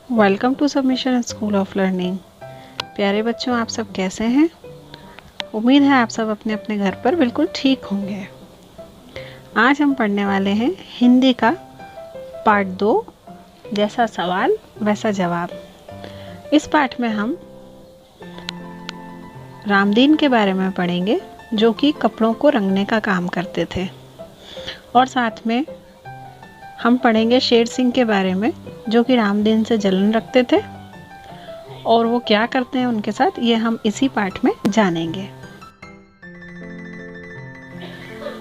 Welcome to submission school of learning. प्यारे बच्चों, आप सब कैसे हैं? उम्मीद है आप सब अपने अपने घर पर बिल्कुल ठीक होंगे। आज हम पढ़ने वाले हैं हिंदी का पार्ट 2, जैसा सवाल वैसा जवाब। इस पाठ में हम रामदीन के बारे में पढ़ेंगे, जो कि कपड़ों को रंगने का काम करते थे। और साथ में हम पढ़ेंगे शेर सिंह के बारे में, जो कि रामदीन से जलन रखते थे और वो क्या करते हैं उनके साथ, ये हम इसी पाठ में जानेंगे।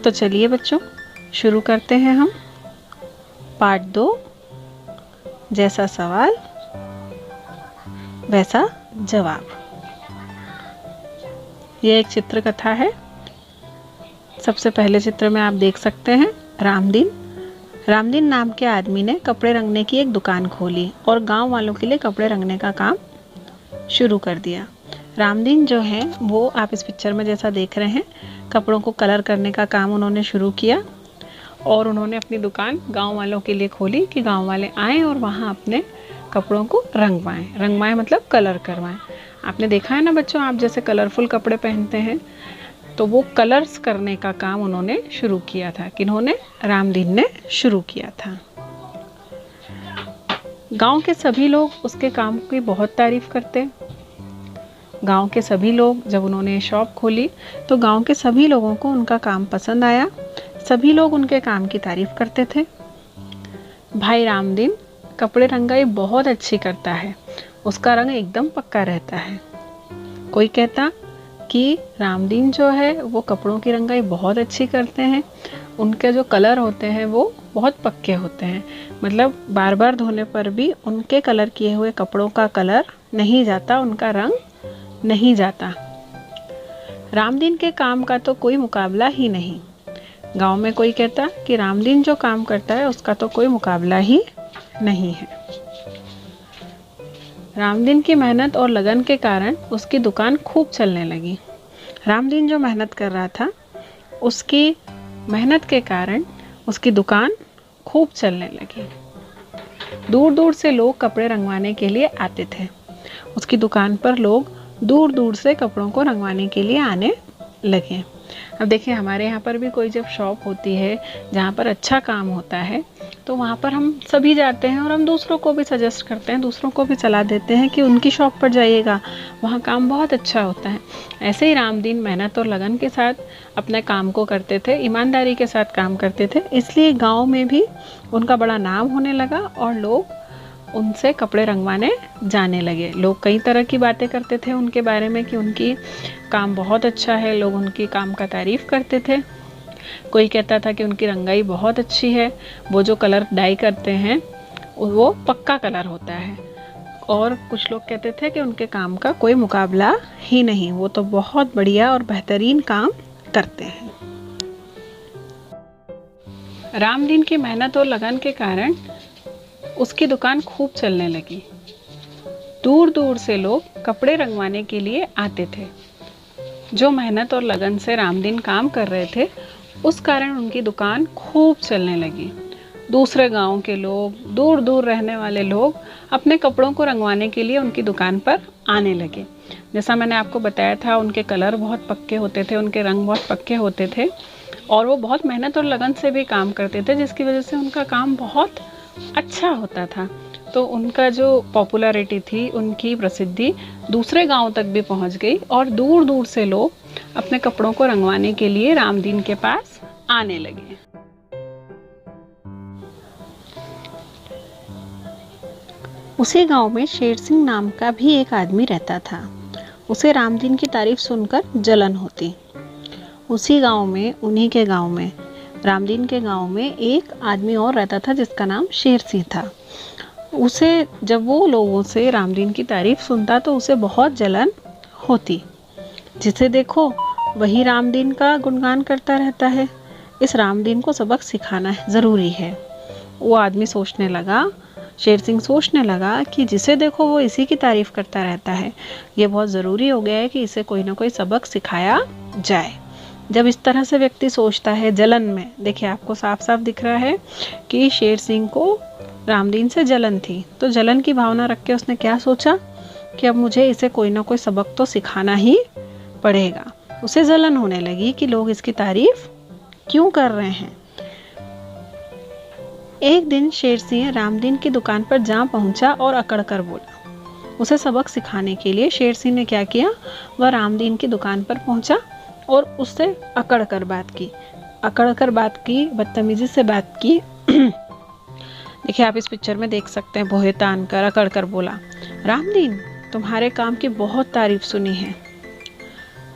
तो चलिए बच्चों, शुरू करते हैं हम पार्ट 2, जैसा सवाल वैसा जवाब। ये एक चित्र कथा है। सबसे पहले चित्र में आप देख सकते हैं रामदीन नाम के आदमी ने कपड़े रंगने की एक दुकान खोली और गांव वालों के लिए कपड़े रंगने का काम शुरू कर दिया। रामदीन जो है वो आप इस पिक्चर में जैसा देख रहे हैं, कपड़ों को कलर करने का काम उन्होंने शुरू किया और उन्होंने अपनी दुकान गांव वालों के लिए खोली कि गांव वाले आएँ और वहाँ अपने कपड़ों को रंगवाएं मतलब कलर करवाएं। आपने देखा है ना बच्चों, आप जैसे कलरफुल कपड़े पहनते हैं, तो वो कलर्स करने का काम उन्होंने शुरू किया था। किन्होंने? रामदीन ने शुरू किया था। गांव के सभी लोग उसके काम की बहुत तारीफ करते। गांव के सभी लोग, जब उन्होंने शॉप खोली तो गांव के सभी लोगों को उनका काम पसंद आया। सभी लोग उनके काम की तारीफ करते थे। भाई रामदीन कपड़े रंगाई बहुत अच्छी करता है, उसका रंग एकदम पक्का रहता है। कोई कहता कि रामदीन जो है वो कपड़ों की रंगाई बहुत अच्छी करते हैं, उनके जो कलर होते हैं वो बहुत पक्के होते हैं, मतलब बार बार धोने पर भी उनके कलर किए हुए कपड़ों का कलर नहीं जाता, उनका रंग नहीं जाता। रामदीन के काम का तो कोई मुकाबला ही नहीं। गांव में कोई कहता कि रामदीन जो काम करता है उसका तो कोई मुकाबला ही नहीं है। रामदीन की मेहनत और लगन के कारण उसकी दुकान खूब चलने लगी। रामदीन जो मेहनत कर रहा था, उसकी मेहनत के कारण उसकी दुकान खूब चलने लगी। दूर दूर से लोग कपड़े रंगवाने के लिए आते थे। उसकी दुकान पर लोग दूर दूर से कपड़ों को रंगवाने के लिए आने लगे। अब देखिए, हमारे यहाँ पर भी कोई जब शॉप होती है जहाँ पर अच्छा काम होता है, तो वहाँ पर हम सभी जाते हैं और हम दूसरों को भी सजेस्ट करते हैं, दूसरों को भी सलाह देते हैं कि उनकी शॉप पर जाइएगा, वहाँ काम बहुत अच्छा होता है। ऐसे ही रामदीन मेहनत और लगन के साथ अपने काम को करते थे, ईमानदारी के साथ काम करते थे, इसलिए गाँव में भी उनका बड़ा नाम होने लगा और लोग उनसे कपड़े रंगवाने जाने लगे। लोग कई तरह की बातें करते थे उनके बारे में कि उनकी काम बहुत अच्छा है, लोग उनकी काम का तारीफ़ करते थे। कोई कहता था कि उनकी रंगाई बहुत अच्छी है, वो जो कलर डाई करते हैं वो पक्का कलर होता है। और कुछ लोग कहते थे कि उनके काम का कोई मुकाबला ही नहीं, वो तो बहुत बढ़िया और बेहतरीन काम करते हैं। रामदीन की मेहनत और लगन के कारण उसकी दुकान खूब चलने लगी। दूर दूर से लोग कपड़े रंगवाने के लिए आते थे। जो मेहनत और लगन से रामदीन काम कर रहे थे, उस कारण उनकी दुकान खूब चलने लगी। दूसरे गांव के लोग, दूर दूर रहने वाले लोग अपने कपड़ों को रंगवाने के लिए उनकी दुकान पर आने लगे। जैसा मैंने आपको बताया था, उनके कलर बहुत पक्के होते थे, उनके रंग बहुत पक्के होते थे और वो बहुत मेहनत और लगन से भी काम करते थे, जिसकी वजह से उनका काम बहुत अच्छा होता था। तो उनका जो पॉपुलैरिटी थी, उनकी प्रसिद्धि दूसरे गांव तक भी पहुंच गई और दूर दूर से लोग अपने कपड़ों को रंगवाने के लिए रामदीन के पास आने लगे। उसी गांव में शेर सिंह नाम का भी एक आदमी रहता था। उसे रामदीन की तारीफ सुनकर जलन होती। उसी गांव में, उन्हीं के गांव में, रामदीन के गांव में एक आदमी और रहता था जिसका नाम शेर सिंह था। उसे जब वो लोगों से रामदीन की तारीफ सुनता तो उसे बहुत जलन होती। जिसे देखो वही रामदीन का गुणगान करता रहता है। इस रामदीन को सबक सिखाना ज़रूरी है। वो आदमी सोचने लगा, शेर सिंह सोचने लगा कि जिसे देखो वो इसी की तारीफ करता रहता है, ये बहुत ज़रूरी हो गया है कि इसे कोई ना कोई सबक सिखाया जाए। जब इस तरह से व्यक्ति सोचता है जलन में, देखिए आपको साफ साफ दिख रहा है कि शेर सिंह को रामदीन से जलन थी। तो जलन की भावना रख के उसने क्या सोचा कि अब मुझे इसे कोई ना कोई सबक तो सिखाना ही पड़ेगा। उसे जलन होने लगी कि लोग इसकी तारीफ क्यों कर रहे हैं। एक दिन शेर सिंह रामदीन की दुकान पर जा पहुंचा और अकड़ कर बोला। उसे सबक सिखाने के लिए शेर सिंह ने क्या किया, वह रामदीन की दुकान पर पहुंचा और उससे अकड़ कर बात की, बदतमीजी से बात की। देखिए, आप इस पिक्चर में देख सकते हैं, भौहें तान कर अकड़ कर बोला, रामदीन, तुम्हारे काम की बहुत तारीफ सुनी है,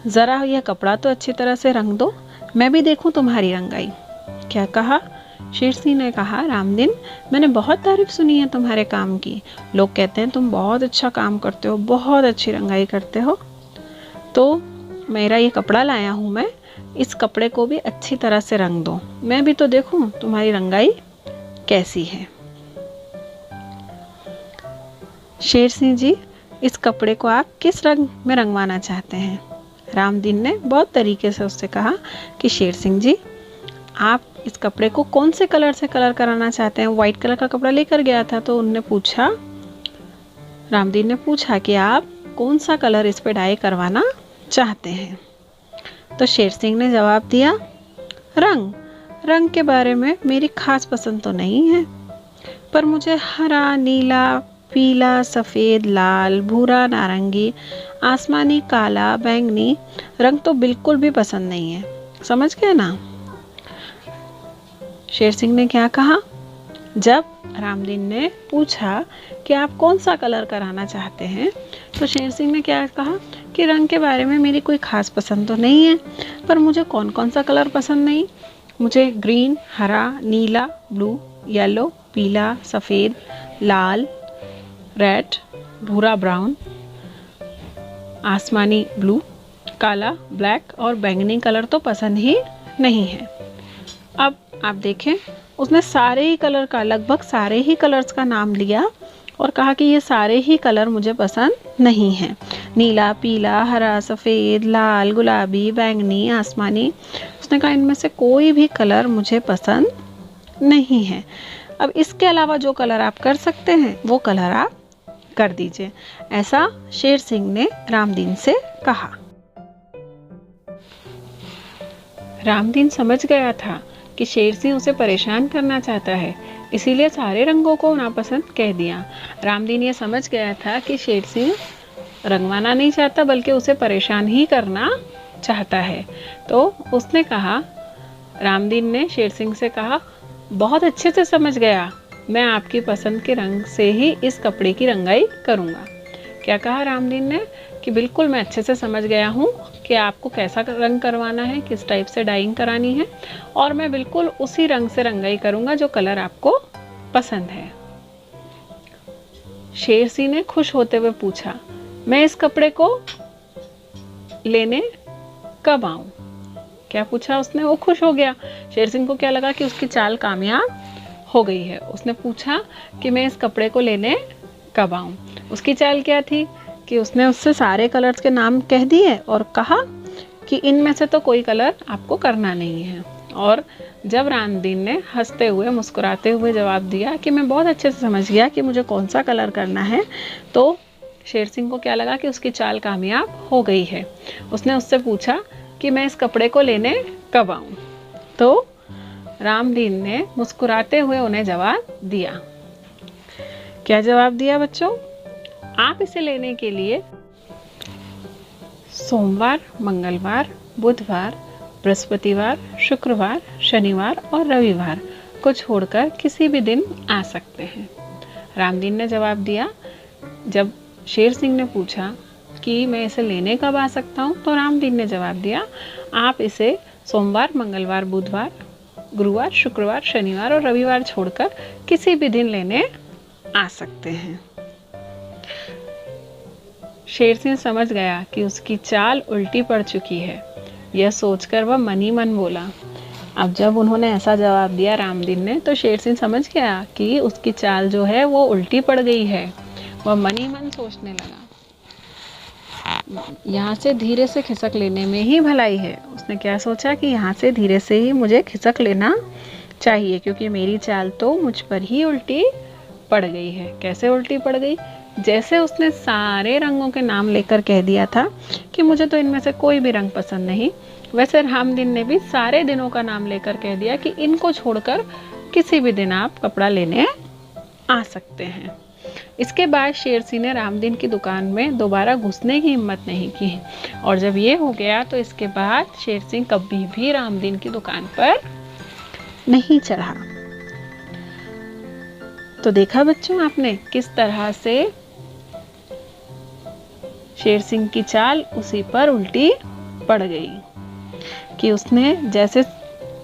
ज़रा यह कपड़ा तो अच्छी तरह से रंग दो, मैं भी देखूं तुम्हारी रंगाई। क्या कहा? शेर सिंह ने कहा, रामदीन, मैंने बहुत तारीफ सुनी है तुम्हारे काम की, लोग कहते हैं तुम बहुत अच्छा काम करते हो, बहुत अच्छी रंगाई करते हो। तो मेरा ये कपड़ा लाया हूँ मैं, इस कपड़े को भी अच्छी तरह से रंग दो, मैं भी तो देखूं तुम्हारी रंगाई कैसी है। शेर सिंह जी, इस कपड़े को आप किस रंग में रंगवाना चाहते हैं? रामदीन ने बहुत तरीके से उससे कहा कि शेर सिंह जी, आप इस कपड़े को कौन से कलर से कलर कराना चाहते हैं? वाइट कलर का कपड़ा लेकर गया था। तो रामदीन ने पूछा कि आप कौन सा कलर इस पे डाई करवाना चाहते हैं? तो शेर सिंह ने जवाब दिया, रंग के बारे में मेरी खास पसंद तो नहीं है, पर मुझे हरा, नीला, पीला, सफ़ेद, लाल, भूरा, नारंगी, आसमानी, काला, बैंगनी रंग तो बिल्कुल भी पसंद नहीं है। समझ गए ना? शेर सिंह ने क्या कहा? जब रामदीन ने पूछा कि आप कौन सा कलर कराना चाहते हैं, तो शेर सिंह ने क्या कहा कि रंग के बारे में मेरी कोई खास पसंद तो नहीं है, पर मुझे कौन कौन सा कलर पसंद नहीं, मुझे ग्रीन, हरा, नीला, ब्लू, येलो, पीला, सफ़ेद, लाल, रेड, भूरा, ब्राउन, आसमानी ब्लू, काला, ब्लैक और बैंगनी कलर तो पसंद ही नहीं है। अब आप देखें, उसने सारे ही कलर का, लगभग सारे ही कलर्स का नाम लिया और कहा कि ये सारे ही कलर मुझे पसंद नहीं हैं। नीला, पीला, हरा, सफ़ेद, लाल, गुलाबी, बैंगनी, आसमानी, उसने कहा इनमें से कोई भी कलर मुझे पसंद नहीं है। अब इसके अलावा जो कलर आप कर सकते हैं वो कलर आप कर दीजिए। ऐसा शेर सिंह ने रामदीन से कहा। रामदीन समझ गया था कि शेर सिंह उसे परेशान करना चाहता है, इसीलिए सारे रंगों को नापसंद कह दिया। रामदीन ये समझ गया था कि शेर सिंह रंगवाना नहीं चाहता, बल्कि उसे परेशान ही करना चाहता है। तो उसने कहा, रामदीन ने शेर सिंह से कहा, बहुत अच्छे से समझ गया, मैं आपकी पसंद के रंग से ही इस कपड़े की रंगाई करूँगा। क्या कहा रामदीन ने कि बिल्कुल मैं अच्छे से समझ गया हूँ कि आपको कैसा रंग करवाना है, किस टाइप से डाइंग करानी है, और मैं बिल्कुल उसी रंग से रंगाई करूँगा जो कलर आपको पसंद है। शेर सिंह ने खुश होते हुए पूछा, मैं इस कपड़े को लेने कब आऊँ? क्या पूछा उसने? वो खुश हो गया। शेर सिंह को क्या लगा कि उसकी चाल कामयाब हो गई है। उसने पूछा कि मैं इस कपड़े को लेने कब आऊँ? उसकी चाल क्या थी कि उसने उससे सारे कलर्स के नाम कह दिए और कहा कि इनमें से तो कोई कलर आपको करना नहीं है। और जब रामदीन ने हंसते हुए, मुस्कुराते हुए जवाब दिया कि मैं बहुत अच्छे से समझ गया कि मुझे कौन सा कलर करना है, तो शेर सिंह को क्या लगा कि उसकी चाल कामयाब हो गई है। उसने उससे पूछा कि मैं इस कपड़े को लेने कब आऊँ? तो रामदीन ने मुस्कुराते हुए उन्हें जवाब दिया। क्या जवाब दिया बच्चों? आप इसे लेने के लिए सोमवार, मंगलवार, बुधवार, बृहस्पतिवार, शुक्रवार, शनिवार और रविवार को छोड़कर किसी भी दिन आ सकते हैं। रामदीन ने जवाब दिया। जब शेर सिंह ने पूछा कि मैं इसे लेने कब आ सकता हूँ, तो रामदीन ने जवाब दिया, आप इसे सोमवार, मंगलवार, बुधवार, गुरुवार, शुक्रवार, शनिवार और रविवार छोड़कर किसी भी दिन लेने आ सकते हैं। शेर सिंह समझ गया कि उसकी चाल उल्टी पड़ चुकी है। यह सोचकर वह मन ही मन बोला। अब जब उन्होंने ऐसा जवाब दिया रामदीन ने, तो शेर सिंह समझ गया कि उसकी चाल जो है वो उल्टी पड़ गई है। वह मन ही मन सोचने लगा, यहाँ से धीरे से खिसक लेने में ही भलाई है। उसने क्या सोचा कि यहाँ से धीरे से ही मुझे खिसक लेना चाहिए, क्योंकि मेरी चाल तो मुझ पर ही उल्टी पड़ गई है। कैसे उल्टी पड़ गई? जैसे उसने सारे रंगों के नाम लेकर कह दिया था कि मुझे तो इनमें से कोई भी रंग पसंद नहीं, वैसे रामदीन ने भी सारे दिनों का नाम लेकर कह दिया कि इनको छोड़कर किसी भी दिन आप कपड़ा लेने आ सकते हैं। इसके बाद शेर सिंह ने रामदीन की दुकान में दोबारा घुसने की हिम्मत नहीं की, और जब ये हो गया तो इसके बाद शेर सिंह कभी भी रामदीन की दुकान पर नहीं चढ़ा। तो देखा बच्चों आपने किस तरह से शेर सिंह की चाल उसी पर उल्टी पड़ गई कि उसने जैसे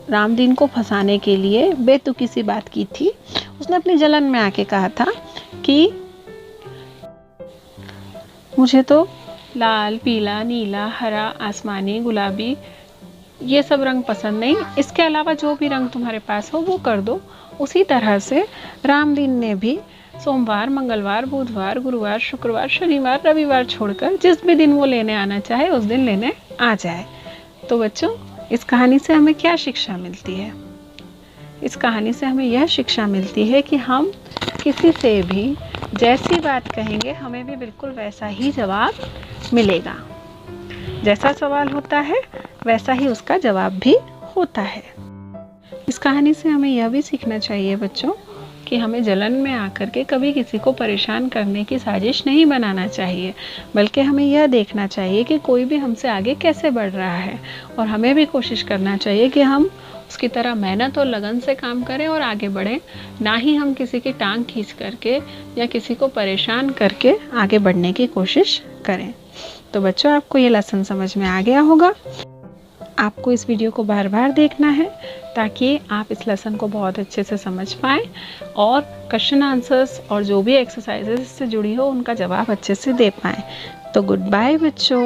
रामदीन को फंसाने के लिए बेतुकी सी बात की थी। उसने अपनी जलन में आके कहा था कि मुझे तो लाल, पीला, नीला, हरा, आसमानी, गुलाबी ये सब रंग पसंद नहीं, इसके अलावा जो भी रंग तुम्हारे पास हो वो कर दो। उसी तरह से रामदीन ने भी सोमवार, मंगलवार, बुधवार, गुरुवार, शुक्रवार, शनिवार, रविवार छोड़कर जिस भी दिन वो लेने आना चाहे उस दिन लेने आ जाए। तो बच्चों इस कहानी से हमें क्या शिक्षा मिलती है? इस कहानी से हमें यह शिक्षा मिलती है कि हम किसी से भी जैसी बात कहेंगे हमें भी बिल्कुल वैसा ही जवाब मिलेगा। जैसा सवाल होता है वैसा ही उसका जवाब भी होता है। इस कहानी से हमें यह भी सीखना चाहिए बच्चों कि हमें जलन में आकर के कभी किसी को परेशान करने की साजिश नहीं बनाना चाहिए, बल्कि हमें यह देखना चाहिए कि कोई भी हमसे आगे कैसे बढ़ रहा है, और हमें भी कोशिश करना चाहिए कि हम उसकी तरह मेहनत और लगन से काम करें और आगे बढ़ें, ना ही हम किसी की टांग खींच करके या किसी को परेशान करके आगे बढ़ने की कोशिश करें। तो बच्चों आपको ये लेसन समझ में आ गया होगा। आपको इस वीडियो को बार बार देखना है ताकि आप इस लेसन को बहुत अच्छे से समझ पाएँ और क्वेश्चन आंसर्स और जो भी एक्सरसाइजेस से जुड़ी हो उनका जवाब अच्छे से दे पाएँ। तो गुड बाय बच्चों।